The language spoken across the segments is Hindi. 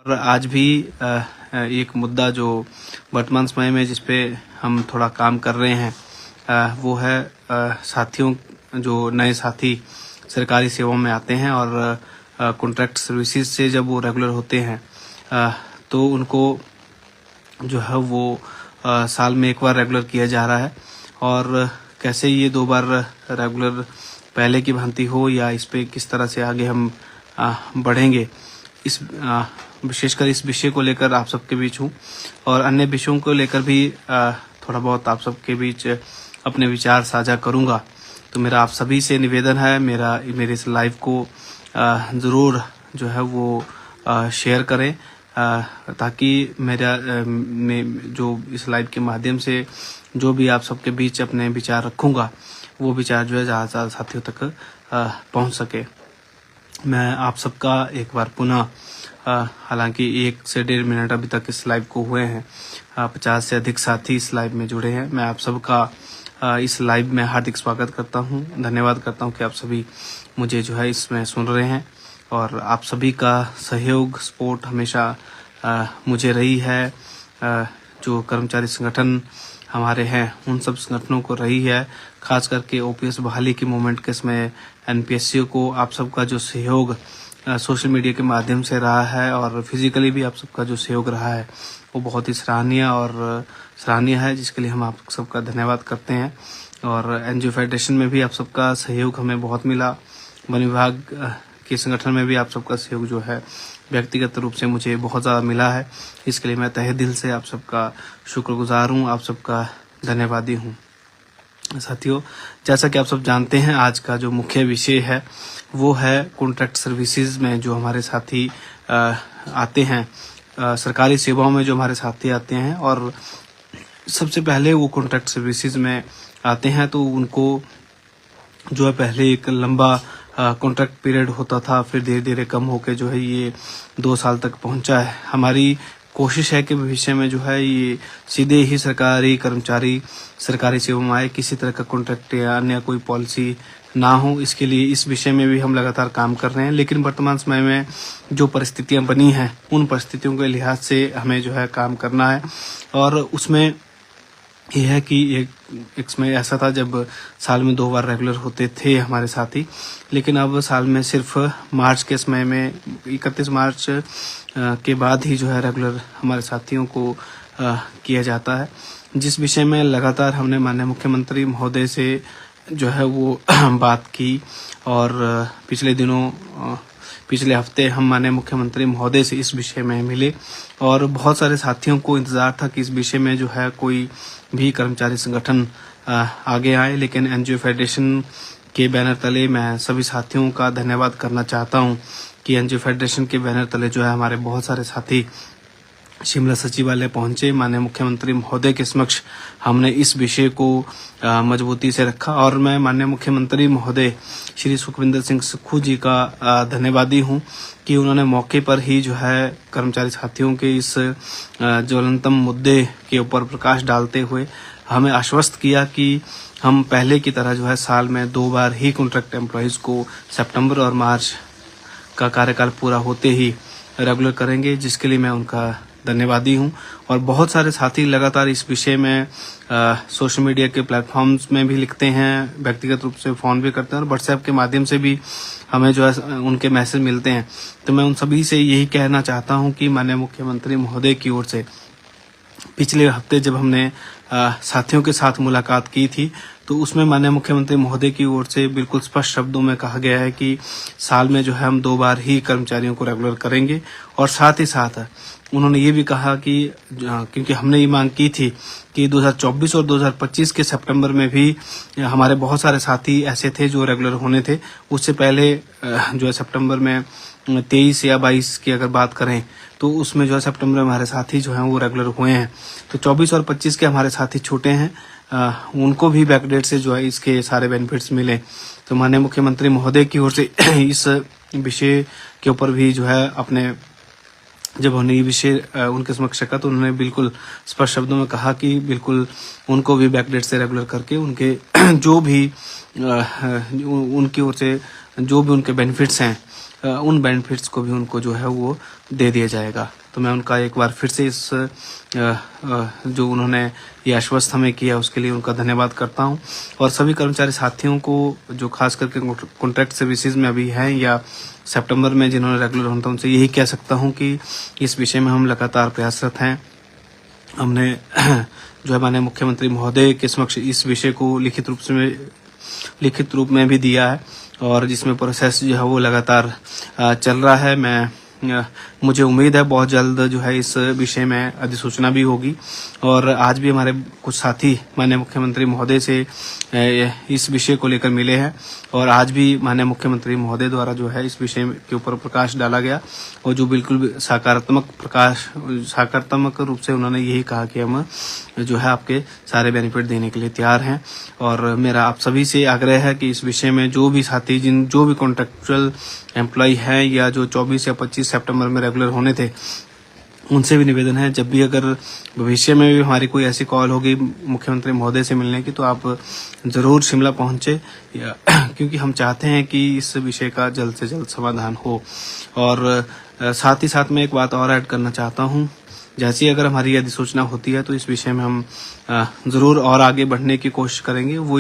और आज भी एक मुद्दा जो वर्तमान समय में जिस पे हम थोड़ा काम कर रहे हैं वो है साथियों, जो नए साथी सरकारी सेवाओं में आते हैं और कॉन्ट्रैक्ट सर्विसेज से जब वो रेगुलर होते हैं तो उनको जो है वो साल में एक बार रेगुलर किया जा रहा है। और कैसे ये 2 बार रेगुलर पहले की भांति हो या इस पे किस तरह से आगे हम बढ़ेंगे, इस विशेषकर इस विषय को लेकर आप सबके बीच हूँ और अन्य विषयों को लेकर भी थोड़ा बहुत आप सबके बीच अपने विचार साझा करूँगा। तो मेरा आप सभी से निवेदन है, मेरे इस लाइव को ज़रूर जो है वो शेयर करें ताकि मेरा जो इस लाइव के माध्यम से जो भी आप सबके बीच अपने विचार रखूँगा वो विचार जो है ज़्यादा से ज़्यादा साथियों तक पहुँच सके। मैं आप सबका एक बार पुनः हालांकि 1 से 1.5 मिनट अभी तक इस लाइव को हुए हैं, 50 से अधिक साथी इस लाइव में जुड़े हैं। मैं आप सबका इस लाइव में हार्दिक स्वागत करता हूं, धन्यवाद करता हूं कि आप सभी मुझे जो है इसमें सुन रहे हैं और आप सभी का सहयोग सपोर्ट हमेशा मुझे रही है। जो कर्मचारी संगठन हमारे हैं उन सब संगठनों को रही है, खास करके ओपीएस बहाली की मूवमेंट के समय एनपीएससी को आप सबका जो सहयोग सोशल मीडिया के माध्यम से रहा है और फिजिकली भी आप सबका जो सहयोग रहा है वो बहुत ही सराहनीय है, जिसके लिए हम आप सबका धन्यवाद करते हैं। और एनजीओ फेडरेशन में भी आप सबका सहयोग हमें बहुत मिला, वन विभाग के संगठन में भी आप सबका सहयोग जो है व्यक्तिगत रूप से मुझे बहुत ज़्यादा मिला है। इसके लिए मैं तहे दिल से आप सबका शुक्रगुजार हूँ, आप सबका धन्यवादी हूँ। साथियों, जैसा कि आप सब जानते हैं, आज का जो मुख्य विषय है वो है कॉन्ट्रैक्ट सर्विसेज में जो हमारे साथी आते हैं, सरकारी सेवाओं में जो हमारे साथी आते हैं और सबसे पहले वो कॉन्ट्रैक्ट सर्विसेज में आते हैं तो उनको जो है पहले एक लंबा कॉन्ट्रैक्ट पीरियड होता था, फिर धीरे धीरे कम होकर जो है ये 2 साल तक पहुंचा है। हमारी कोशिश है कि भविष्य में जो है ये सीधे ही सरकारी कर्मचारी सरकारी सेवा में आए, किसी तरह का कॉन्ट्रैक्ट या अन्य कोई पॉलिसी ना हो। इसके लिए इस विषय में भी हम लगातार काम कर रहे हैं, लेकिन वर्तमान समय में जो परिस्थितियां बनी हैं उन परिस्थितियों के लिहाज से हमें जो है काम करना है। और उसमें यह है कि एक समय ऐसा था जब साल में 2 बार रेगुलर होते थे हमारे साथी, लेकिन अब साल में सिर्फ मार्च के समय में 31 मार्च के बाद ही जो है रेगुलर हमारे साथियों को किया जाता है। जिस विषय में लगातार हमने माननीय मुख्यमंत्री महोदय से जो है वो बात की और पिछले हफ्ते हम माननीय मुख्यमंत्री महोदय से इस विषय में मिले और बहुत सारे साथियों को इंतजार था कि इस विषय में जो है कोई भी कर्मचारी संगठन आगे आए, लेकिन एनजीओ फेडरेशन के बैनर तले मैं सभी साथियों का धन्यवाद करना चाहता हूं कि एनजीओ फेडरेशन के बैनर तले जो है हमारे बहुत सारे साथी शिमला सचिवालय पहुंचे। माननीय मुख्यमंत्री महोदय के समक्ष हमने इस विषय को मजबूती से रखा और मैं माननीय मुख्यमंत्री महोदय श्री सुखविंदर सिंह सुक्खू जी का धन्यवादी हूं कि उन्होंने मौके पर ही जो है कर्मचारी साथियों के इस ज्वलंतम मुद्दे के ऊपर प्रकाश डालते हुए हमें आश्वस्त किया कि हम पहले की तरह जो है साल में 2 बार ही कॉन्ट्रैक्ट एम्प्लॉइज को सितंबर और मार्च का कार्यकाल पूरा होते ही रेगुलर करेंगे, जिसके लिए मैं उनका धन्यवादी हूं। और बहुत सारे साथी लगातार इस विषय में सोशल मीडिया के प्लेटफॉर्म्स में भी लिखते हैं, व्यक्तिगत रूप से फ़ोन भी करते हैं और व्हाट्सएप के माध्यम से भी हमें जो है उनके मैसेज मिलते हैं। तो मैं उन सभी से यही कहना चाहता हूं कि माननीय मुख्यमंत्री महोदय की ओर से पिछले हफ्ते जब हमने साथियों के साथ मुलाकात की थी तो उसमें माननीय मुख्यमंत्री महोदय की ओर से बिल्कुल स्पष्ट शब्दों में कहा गया है कि साल में जो है हम 2 बार ही कर्मचारियों को रेगुलर करेंगे। और साथ ही साथ उन्होंने ये भी कहा कि क्योंकि हमने ये मांग की थी कि 2024 और 2025 के सितंबर में भी हमारे बहुत सारे साथी ऐसे थे जो रेगुलर होने थे, उससे पहले जो है सितंबर में 23 या 22 की अगर बात करें तो उसमें जो है सितंबर में हमारे साथी जो हैं वो रेगुलर हुए हैं। तो 24 और 25 के हमारे साथी छूटे हैं, उनको भी बैकडेट से जो है इसके सारे बेनिफिट्स मिले। तो माननीय मुख्यमंत्री महोदय की ओर से इस विषय के ऊपर भी जो है अपने जब उन्होंने ये विषय उनके समक्ष रखा तो उन्होंने बिल्कुल स्पष्ट शब्दों में कहा कि बिल्कुल उनको भी बैकडेट से रेगुलर करके उनके जो भी उनकी ओर से जो भी उनके बेनिफिट्स हैं उन बेनिफिट्स को भी उनको जो है वो दे दिया जाएगा। तो मैं उनका एक बार फिर से इस जो उन्होंने ये आश्वस्त हमें किया उसके लिए उनका धन्यवाद करता हूं। और सभी कर्मचारी साथियों को जो खास करके कॉन्ट्रैक्ट सर्विसेज में अभी हैं या सितंबर में जिन्होंने रेगुलर होना था, उनसे यही कह सकता हूं कि इस विषय में हम लगातार प्रयासरत हैं। हमने जो है माननीय मुख्यमंत्री महोदय के समक्ष इस विषय को लिखित रूप में भी दिया है और जिसमें प्रोसेस जो है वो लगातार चल रहा है। मुझे उम्मीद है बहुत जल्द जो है इस विषय में अधिसूचना भी होगी। और आज भी हमारे कुछ साथी माननीय मुख्यमंत्री महोदय से इस विषय को लेकर मिले हैं और आज भी माननीय मुख्यमंत्री महोदय द्वारा जो है इस विषय के ऊपर प्रकाश डाला गया और जो बिल्कुल सकारात्मक रूप से उन्होंने यही कहा कि हम जो है आपके सारे बेनिफिट देने के लिए तैयार हैं। और मेरा आप सभी से आग्रह है कि इस विषय में जो भी साथी जो भी कॉन्ट्रैक्चुअल एम्प्लॉय हैं या जो 24 या 25 सितंबर में रेगुलर होने थे, उनसे भी निवेदन है जब भी अगर भविष्य में भी हमारी कोई ऐसी कॉल होगी मुख्यमंत्री महोदय से मिलने की तो आप जरूर शिमला पहुंचे क्योंकि हम चाहते हैं कि इस विषय का जल्द से जल्द समाधान हो। और साथ ही साथ मैं एक बात और ऐड करना चाहता हूं, जैसी अगर हमारी अधिसूचना होती है तो इस विषय में हम जरूर और आगे बढ़ने की कोशिश करेंगे। वो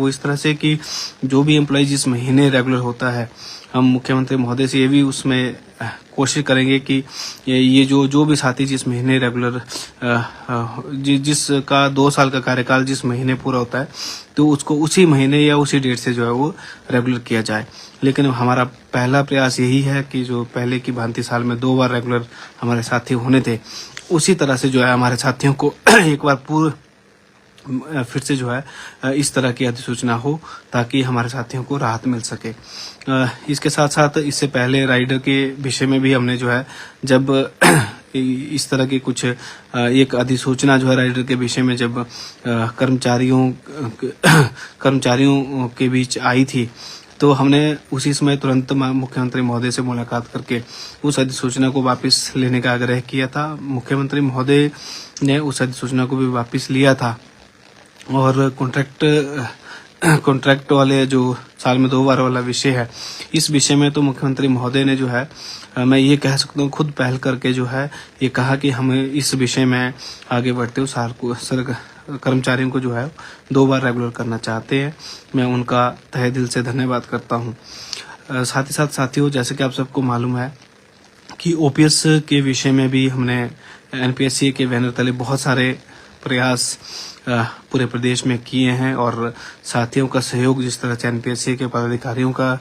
इस तरह से कि जो भी एम्प्लॉय जिस महीने रेगुलर होता है, हम मुख्यमंत्री महोदय से ये भी उसमें कोशिश करेंगे कि ये जो भी साथी जिस महीने रेगुलर जिसका 2 साल का कार्यकाल जिस महीने पूरा होता है तो उसको उसी महीने या उसी डेट से जो है वो रेगुलर किया जाए। लेकिन हमारा पहला प्रयास यही है कि जो पहले की भांति साल में 2 बार रेगुलर हमारे साथी होने थे, उसी तरह से जो है हमारे साथियों को एक बार फिर से जो है इस तरह की अधिसूचना हो ताकि हमारे साथियों को राहत मिल सके। इसके साथ साथ इससे पहले राइडर के विषय में भी हमने जो है जब इस तरह की कुछ एक अधिसूचना जो है राइडर के विषय में जब कर्मचारियों के बीच आई थी तो हमने उसी समय तुरंत मुख्यमंत्री महोदय से मुलाकात करके उस अधिसूचना को वापस लेने का आग्रह किया था। मुख्यमंत्री महोदय ने उस अधिसूचना को भी वापस लिया था और कॉन्ट्रैक्ट वाले जो साल में 2 बार वाला विषय है, इस विषय में तो मुख्यमंत्री महोदय ने जो है मैं ये कह सकता हूँ खुद पहल करके जो है ये कहा कि हमें इस विषय में आगे बढ़ते हुए कर्मचारियों को जो है 2 बार रेगुलर करना चाहते हैं। मैं उनका तहे दिल से धन्यवाद करता हूँ। साथ ही साथ साथियों, जैसे कि आप सबको मालूम है कि ओपीएस के विषय में भी हमने एनपीएससी के बैनर तले बहुत सारे प्रयास पूरे प्रदेश में किए हैं और साथियों का सहयोग जिस तरह से एनपीएससी के पदाधिकारियों का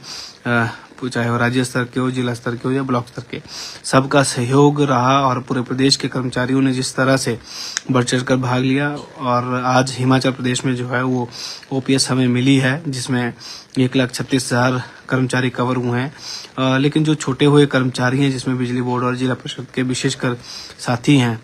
चाहे वो राज्य स्तर के हो, जिला स्तर के हो या ब्लॉक स्तर के, सबका सहयोग रहा और पूरे प्रदेश के कर्मचारियों ने जिस तरह से बढ़ चढ़ कर भाग लिया। और आज हिमाचल प्रदेश में जो है वो ओपीएस हमें मिली है जिसमें 1,36,000 कर्मचारी कवर हुए हैं। लेकिन जो छोटे हुए कर्मचारी हैं जिसमें बिजली बोर्ड और जिला परिषद के विशेषकर साथी हैं,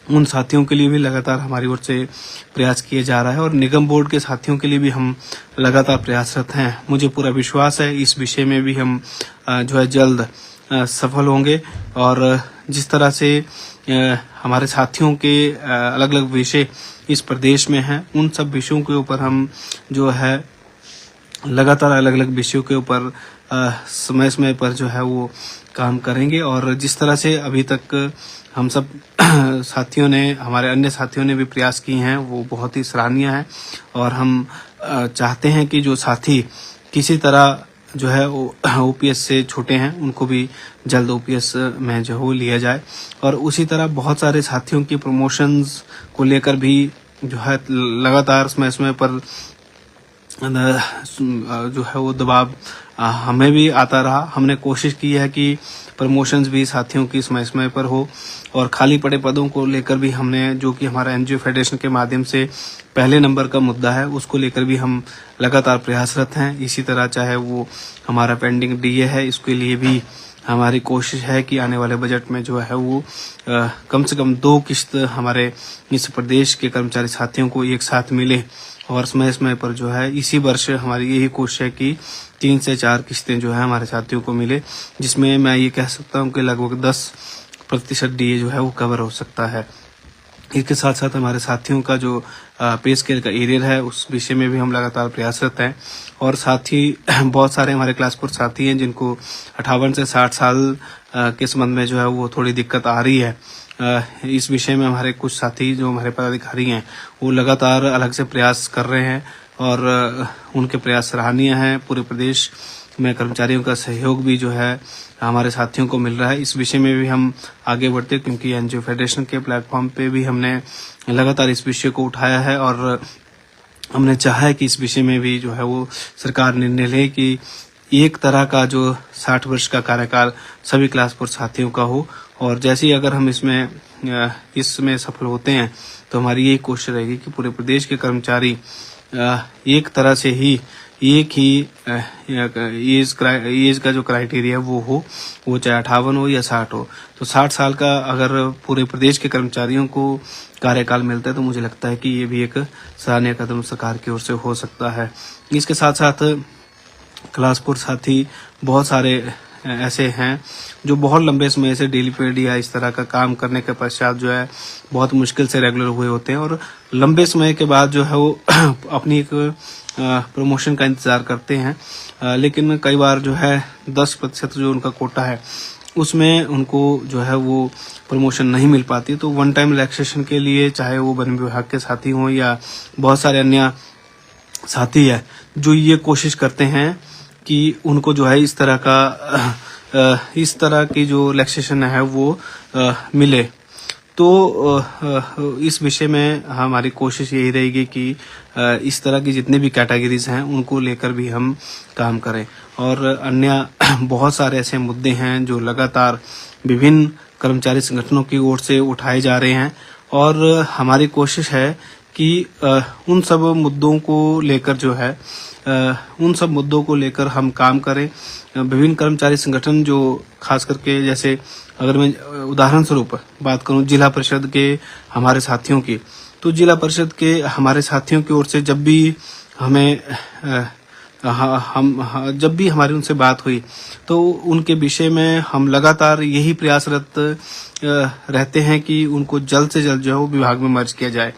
उन साथियों के लिए भी लगातार हमारी ओर से प्रयास किए जा रहा है और निगम बोर्ड के साथियों के लिए भी हम लगातार प्रयासरत हैं। मुझे पूरा विश्वास है इस विषय में भी हम जो है जल्द सफल होंगे। और जिस तरह से हमारे साथियों के अलग अलग विषय इस प्रदेश में हैं, उन सब विषयों के ऊपर हम जो है लगातार अलग अलग विषयों के ऊपर समय समय पर जो है वो काम करेंगे। और जिस तरह से अभी तक हम सब साथियों ने, हमारे अन्य साथियों ने भी प्रयास किए हैं, वो बहुत ही सराहनीय है। और हम चाहते हैं कि जो साथी किसी तरह जो है ओपीएस से छोटे हैं उनको भी जल्द ओपीएस में जो है लिया जाए। और उसी तरह बहुत सारे साथियों की प्रमोशंस को लेकर भी जो है लगातार समय समय पर जो है वो दबाव हमें भी आता रहा। हमने कोशिश की है कि प्रमोशंस भी साथियों की समय समय पर हो और खाली पड़े पदों को लेकर भी हमने, जो कि हमारा एनजीओ फेडरेशन के माध्यम से पहले नंबर का मुद्दा है, उसको लेकर भी हम लगातार प्रयासरत हैं। इसी तरह चाहे वो हमारा पेंडिंग डीए है, इसके लिए भी हमारी कोशिश है कि आने वाले बजट में जो है वो कम से कम 2 किस्त हमारे इस प्रदेश के कर्मचारी साथियों को एक साथ मिले। और समय समय पर जो है इसी वर्ष हमारी यही कोशिश है कि 3 से 4 किस्तें जो है हमारे साथियों को मिले, जिसमें मैं ये कह सकता हूँ कि लगभग 10% डीए जो है वो कवर हो सकता है। इसके साथ साथ हमारे साथियों का जो पे स्केल का एरियर है उस विषय में भी हम लगातार प्रयासरत हैं। और साथ ही बहुत सारे हमारे क्लास 4 साथी हैं जिनको 58 से 60 साल के संबंध में जो है वो थोड़ी दिक्कत आ रही है। इस विषय में हमारे कुछ साथी जो हमारे पदाधिकारी हैं वो लगातार अलग से प्रयास कर रहे हैं और उनके प्रयास सराहनीय हैं। पूरे प्रदेश में कर्मचारियों का सहयोग भी जो है हमारे साथियों को मिल रहा है। इस विषय में भी हम आगे बढ़ते क्योंकि एनजीओ फेडरेशन के प्लेटफॉर्म पे भी हमने लगातार इस विषय को उठाया है और हमने चाहा है कि इस विषय में भी जो है वो सरकार निर्णय ले कि एक तरह का जो 60 वर्ष का कार्यकाल सभी क्लास 4 साथियों का हो। और जैसे ही अगर हम इसमें सफल होते हैं तो हमारी यही कोशिश रहेगी कि पूरे प्रदेश के कर्मचारी एक तरह से ही एक ही एज का जो क्राइटेरिया वो हो, वो चाहे 58 हो या 60 हो। तो 60 साल का अगर पूरे प्रदेश के कर्मचारियों को कार्यकाल मिलता है तो मुझे लगता है कि ये भी एक सराहनीय कदम सरकार की ओर से हो सकता है। इसके साथ साथ क्लास 4 साथी बहुत सारे ऐसे हैं जो बहुत लंबे समय से डेली पेड या इस तरह का काम करने के पश्चात जो है बहुत मुश्किल से रेगुलर हुए होते हैं और लंबे समय के बाद जो है वो अपनी एक प्रमोशन का इंतज़ार करते हैं। लेकिन कई बार जो है 10% जो उनका कोटा है उसमें उनको जो है वो प्रमोशन नहीं मिल पाती। तो वन टाइम रिलैक्सेशन के लिए चाहे वो वन विभाग के साथी हों या बहुत सारे अन्य साथी है जो ये कोशिश करते हैं कि उनको जो है इस तरह की जो रिलैक्सेशन है वो मिले। तो इस विषय में हमारी कोशिश यही रहेगी कि इस तरह की जितने भी कैटेगरीज हैं उनको लेकर भी हम काम करें। और अन्य बहुत सारे ऐसे मुद्दे हैं जो लगातार विभिन्न कर्मचारी संगठनों की ओर से उठाए जा रहे हैं और हमारी कोशिश है कि उन सब मुद्दों को लेकर हम काम करें। विभिन्न कर्मचारी संगठन जो खास करके जैसे अगर मैं उदाहरण स्वरूप बात करूं जिला परिषद के हमारे साथियों की, तो जिला परिषद के हमारे साथियों की ओर से जब भी हमारी उनसे बात हुई तो उनके विषय में हम लगातार यही प्रयासरत रहते हैं कि उनको जल्द से जल्द जो है वो विभाग में मर्ज किया जाए।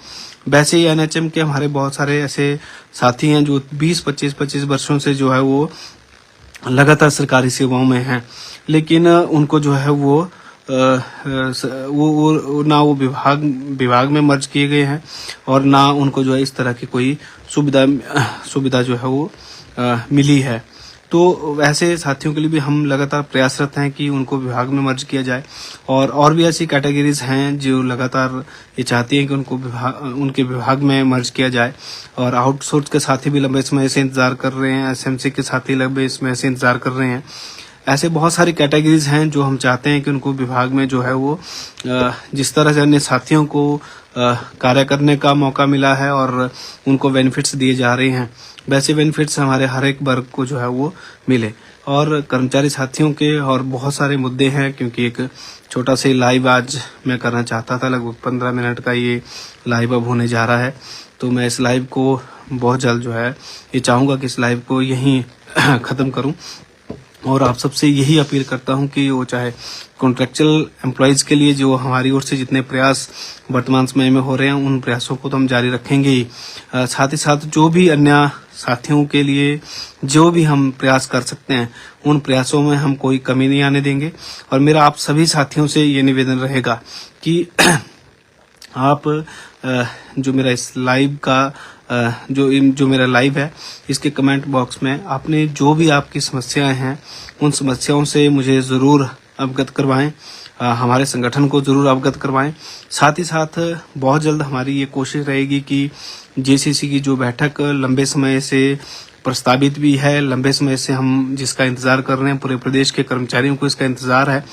वैसे ही एनएचएम के हमारे बहुत सारे ऐसे साथी हैं जो 20-25 वर्षों से जो है वो लगातार सरकारी सेवाओं में हैं, लेकिन उनको जो है वो ना वो विभाग में मर्ज किए गए हैं और ना उनको जो है इस तरह की कोई सुविधा जो है वो मिली है। तो वैसे साथियों के लिए भी हम लगातार प्रयासरत हैं कि उनको विभाग में मर्ज किया जाए। और भी ऐसी कैटेगरीज हैं जो लगातार ये चाहती हैं कि उनके विभाग में मर्ज किया जाए। और आउटसोर्स के साथी भी लंबे समय से इंतजार कर रहे हैं, एसएमसी के साथी लंबे समय से इंतजार कर रहे हैं। ऐसे बहुत सारी कैटेगरीज हैं जो हम चाहते हैं कि उनको विभाग में जो है वो जिस तरह से अन्य साथियों को कार्य करने का मौका मिला है और उनको बेनिफिट्स दिए जा रहे हैं, वैसे बेनिफिट्स हमारे हर एक वर्ग को जो है वो मिले। और कर्मचारी साथियों के और बहुत सारे मुद्दे हैं क्योंकि एक छोटा सा लाइव आज मैं करना चाहता था, लगभग 15 मिनट का ये लाइव अब होने जा रहा है। तो मैं इस लाइव को बहुत जल्द जो है ये चाहूँगा कि इस लाइव को यहीं ख़त्म करूँ और आप सबसे यही अपील करता हूं कि वो चाहे कॉन्ट्रेक्चुअल एम्प्लॉयज के लिए जो हमारी ओर से जितने प्रयास वर्तमान समय में हो रहे हैं उन प्रयासों को तो हम जारी रखेंगे ही, साथ ही साथ जो भी अन्य साथियों के लिए जो भी हम प्रयास कर सकते हैं उन प्रयासों में हम कोई कमी नहीं आने देंगे। और मेरा आप सभी साथियों से ये निवेदन रहेगा कि आप जो मेरा इस लाइव का जो मेरा लाइव है इसके कमेंट बॉक्स में आपने जो भी आपकी समस्याएं हैं उन समस्याओं से मुझे ज़रूर अवगत करवाएं, हमारे संगठन को ज़रूर अवगत करवाएं। साथ ही साथ बहुत जल्द हमारी ये कोशिश रहेगी कि जेसीसी की जो बैठक लंबे समय से प्रस्तावित भी है, लंबे समय से हम जिसका इंतज़ार कर रहे हैं, पूरे प्रदेश के कर्मचारियों को इसका इंतज़ार है,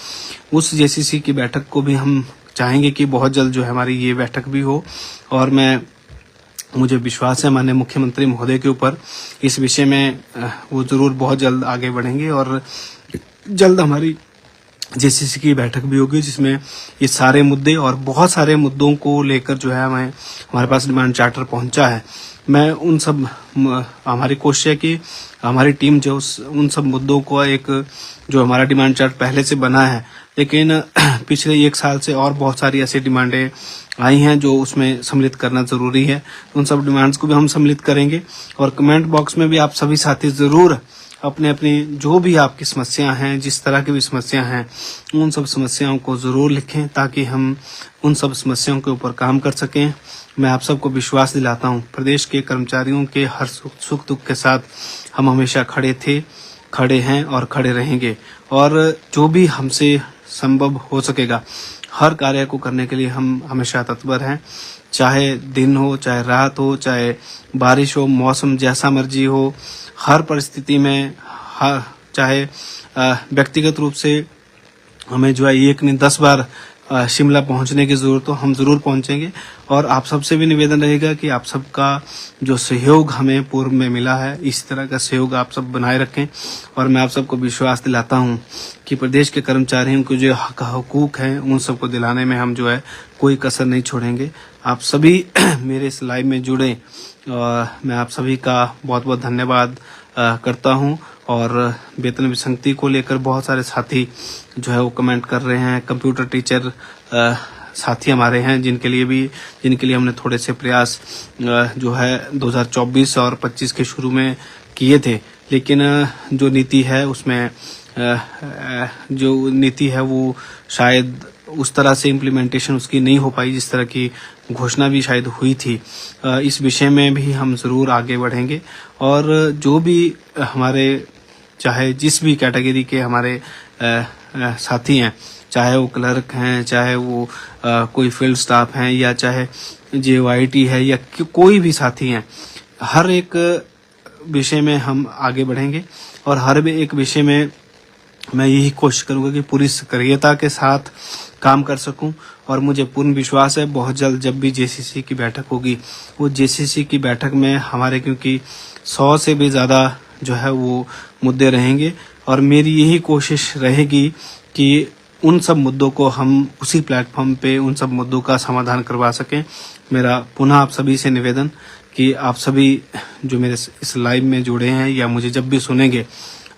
उस जेसीसी की बैठक को भी हम चाहेंगे कि बहुत जल्द जो है हमारी ये बैठक भी हो। और मुझे विश्वास है माननीय मुख्यमंत्री महोदय के ऊपर इस विषय में वो ज़रूर बहुत जल्द आगे बढ़ेंगे और जल्द हमारी जेसीसी की बैठक भी होगी जिसमें ये सारे मुद्दे और बहुत सारे मुद्दों को लेकर जो है हमारे पास डिमांड चार्टर पहुंचा है। मैं उन सब हमारी कोशिश है कि हमारी टीम जो उन सब मुद्दों को एक जो हमारा डिमांड चार्ट पहले से बना है लेकिन पिछले 1 साल से और बहुत सारी ऐसी डिमांडें आई हैं जो उसमें सम्मिलित करना ज़रूरी है। उन सब डिमांड्स को भी हम सम्मिलित करेंगे और कमेंट बॉक्स में भी आप सभी साथी ज़रूर अपने अपनी जो भी आपकी समस्या हैं, जिस तरह की भी समस्या हैं, उन सब समस्याओं को ज़रूर लिखें ताकि हम उन सब समस्याओं के ऊपर काम कर सकें। मैं आप सबको विश्वास दिलाता हूं, प्रदेश के कर्मचारियों के हर सुख दुख के साथ हम हमेशा खड़े थे, खड़े हैं और खड़े रहेंगे और जो भी हमसे संभव हो सकेगा हर कार्य को करने के लिए हम हमेशा तत्पर हैं। चाहे दिन हो, चाहे रात हो, चाहे बारिश हो, मौसम जैसा मर्जी हो, हर परिस्थिति में चाहे व्यक्तिगत रूप से हमें जो है एक नहीं 10 बार शिमला पहुंचने की जरूरत हो, हम जरूर पहुंचेंगे। और आप सबसे भी निवेदन रहेगा कि आप सबका जो सहयोग हमें पूर्व में मिला है, इस तरह का सहयोग आप सब बनाए रखें। और मैं आप सबको विश्वास दिलाता हूं कि प्रदेश के कर्मचारियों को जो हकूक हैं उन सबको दिलाने में हम जो है कोई कसर नहीं छोड़ेंगे। आप सभी मेरे इस लाइव में जुड़े, मैं आप सभी का बहुत बहुत धन्यवाद करता हूं। और वेतन विसंगति को लेकर बहुत सारे साथी जो है वो कमेंट कर रहे हैं। कंप्यूटर टीचर साथी हमारे हैं जिनके लिए हमने थोड़े से प्रयास जो है 2024 और 25 के शुरू में किए थे, लेकिन जो नीति है उसमें जो नीति है वो शायद उस तरह से इम्प्लीमेंटेशन उसकी नहीं हो पाई जिस तरह की घोषणा भी शायद हुई थी। इस विषय में भी हम ज़रूर आगे बढ़ेंगे और जो भी हमारे चाहे जिस भी कैटेगरी के हमारे साथी हैं, चाहे वो क्लर्क हैं, चाहे वो कोई फील्ड स्टाफ हैं या चाहे JYT है या कोई भी साथी हैं, हर एक विषय में हम आगे बढ़ेंगे और हर एक विषय में मैं यही कोशिश करूंगा कि पूरी सक्रियता के साथ काम कर सकूं। और मुझे पूर्ण विश्वास है बहुत जल्द जब भी JCC की बैठक होगी, वो JCC की बैठक में हमारे क्योंकि 100 से भी ज़्यादा जो है वो मुद्दे रहेंगे और मेरी यही कोशिश रहेगी कि उन सब मुद्दों को हम उसी प्लेटफॉर्म पे उन सब मुद्दों का समाधान करवा सकें। मेरा पुनः आप सभी से निवेदन कि आप सभी जो मेरे इस लाइव में जुड़े हैं या मुझे जब भी सुनेंगे,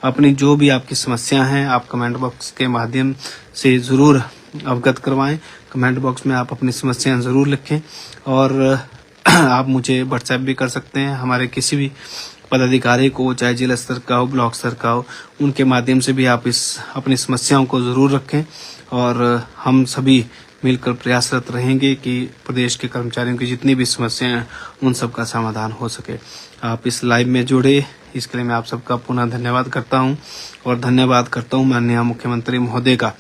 अपनी जो भी आपकी समस्या हैं आप कमेंट बॉक्स के माध्यम से ज़रूर अवगत करवाएं। कमेंट बॉक्स में आप अपनी समस्याएं ज़रूर लिखें और आप मुझे व्हाट्सएप भी कर सकते हैं। हमारे किसी भी पदाधिकारी को, चाहे जिला स्तर का हो, ब्लॉक स्तर का हो, उनके माध्यम से भी आप अपनी समस्याओं को ज़रूर रखें और हम सभी मिलकर प्रयासरत रहेंगे कि प्रदेश के कर्मचारियों की जितनी भी समस्याएं हैं उन सब का समाधान हो सके। आप इस लाइव में जुड़े, इसके लिए मैं आप सबका पुनः धन्यवाद करता हूं और धन्यवाद करता हूं माननीय मुख्यमंत्री महोदय का,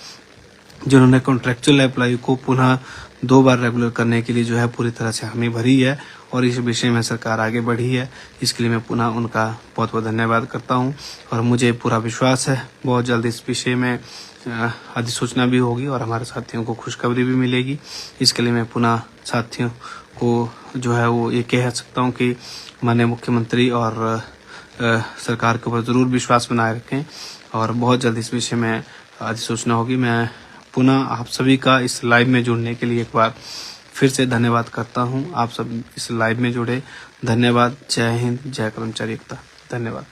जिन्होंने कॉन्ट्रेक्चुअल एम्प्लॉय को पुनः 2 बार रेगुलर करने के लिए जो है पूरी तरह से हामी भरी है और इस विषय में सरकार आगे बढ़ी है। इसके लिए मैं पुनः उनका बहुत बहुत धन्यवाद करता हूं और मुझे पूरा विश्वास है बहुत जल्द इस विषय में अधिसूचना भी होगी और हमारे साथियों को खुशखबरी भी मिलेगी। इसके लिए मैं पुनः साथियों को जो है वो ये कह सकता हूँ कि माननीय मुख्यमंत्री और सरकार के ऊपर ज़रूर विश्वास बनाए रखें और बहुत जल्द इस विषय में अधिसूचना होगी। मैं पुनः आप सभी का इस लाइव में जुड़ने के लिए एक बार फिर से धन्यवाद करता हूं। आप सब इस लाइव में जुड़े, धन्यवाद। जय हिंद, जय कर्मचारी एकता। धन्यवाद।